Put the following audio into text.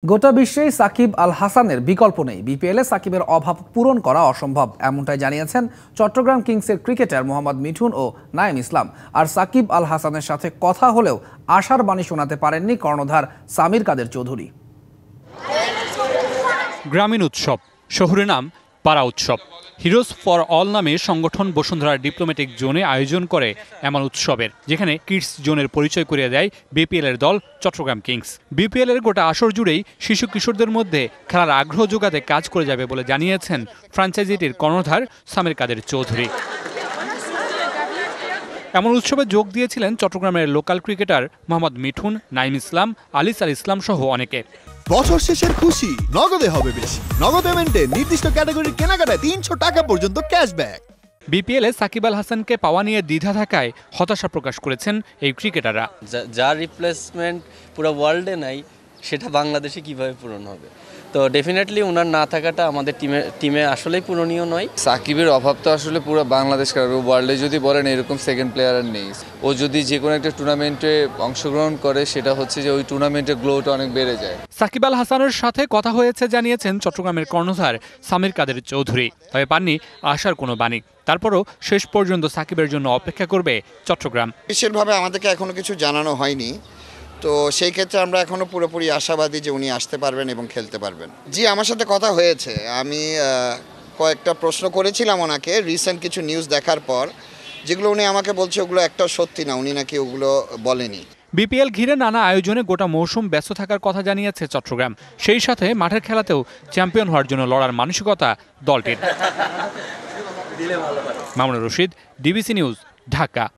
গোটা বিশ্বেই সাকিব আল হাসানের বিকল্প নেই। বিপিএলে সাকিবের অভাব পূরণ করা অসম্ভব, এমনটাই জানিয়েছেন চট্টগ্রাম কিংসের ক্রিকেটার মোহাম্মদ মিঠুন ও নাঈম ইসলাম। আর সাকিব আল হাসানের সাথে কথা হলেও আশার বাণী শোনাতে পারেননি কর্ণধার সামির কাদের চৌধুরী। গ্রামীণ উৎসব, শহুরে নাম পাড়া উৎসব। হিরোজ ফর অল নামে সংগঠন বসুন্ধরা ডিপ্লোম্যাটিক জোনে আয়োজন করে এমন উৎসবের, যেখানে কিডস জোনের পরিচয় করিয়ে দেয় বিপিএল এর দল চট্টগ্রাম কিংস। বিপিএল এর গোটা আসর জুড়েই শিশু কিশোরদের মধ্যে খেলার আগ্রহ যোগাতে কাজ করে যাবে বলে জানিয়েছেন ফ্র্যাঞ্চাইজিটির কর্ণধার সামির কাদের চৌধুরী। এমন উৎসবে যোগ দিয়েছিলেন চট্টগ্রামের লোকাল ক্রিকেটার মোহাম্মদ মিঠুন, নাঈম ইসলাম, আলিস আল ইসলাম সহ অনেকে। বছর শেষের খুশি নগদে হবে বেশি। নগদ পেমেন্টে নির্দিষ্ট ক্যাটাগরির কেনাকাটায় 300 টাকা পর্যন্ত ক্যাশব্যাক। বিপিএলে সাকিব আল হাসানকে পাওয়া নিয়ে দ্বিধা থাকায় হতাশা প্রকাশ করেছেন এই ক্রিকেটাররা। যার রিপ্লেসমেন্ট পুরো ওয়ার্ল্ডে নাই, সেটা বাংলাদেশে কিভাবে পূরণ হবে? তো ডেফিনেটলি ওনার না থাকাটা আমাদের টিমে আসলেই পূরণীয় নয়। সাকিবের অভাব তো আসলে পুরো বাংলাদেশ কারণ ওয়ার্ল্ডে যদি বলেন এরকম সেকেন্ড প্লেয়ার আর নেই। ও যদি যে কোনো একটা টুর্নামেন্টে অংশগ্রহণ করে, সেটা হচ্ছে যে ওই টুর্নামেন্টের গ্লোটা অনেক বেড়ে যায়। সাকিব আল হাসানের সাথে কথা হয়েছে জানিয়েছেন চট্টগ্রামের কর্ণধার সামির কাদের চৌধুরী, তবে পাননি আশার কোনো বাণী। তারপরও শেষ পর্যন্ত সাকিবের জন্য অপেক্ষা করবে চট্টগ্রাম। বিশেষভাবে আমাদেরকে এখনো কিছু জানানো হয়নি, তো সেই ক্ষেত্রে আমরা এখনো পুরোপুরি আশাবাদী যে উনি আসতে পারবেন এবং খেলতে পারবেন। জি, আমার সাথে কথা হয়েছে। আমি কয়েকটা প্রশ্ন করেছিলাম ওনাকে রিসেন্ট কিছু নিউজ দেখার পর, যেগুলো উনি আমাকে বলছে ওগুলো একটাও সত্যি না, উনি নাকি ওগুলো বলেনি। বিপিএল ঘিরে নানা আয়োজনে গোটা মৌসুম ব্যস্ত থাকার কথা জানিয়েছে চট্টগ্রাম। সেই সাথে মাঠের খেলাতেও চ্যাম্পিয়ন হওয়ার জন্য লড়ার মানসিকতা দলটির। Mamunur Rashid, DBC news, Dhaka.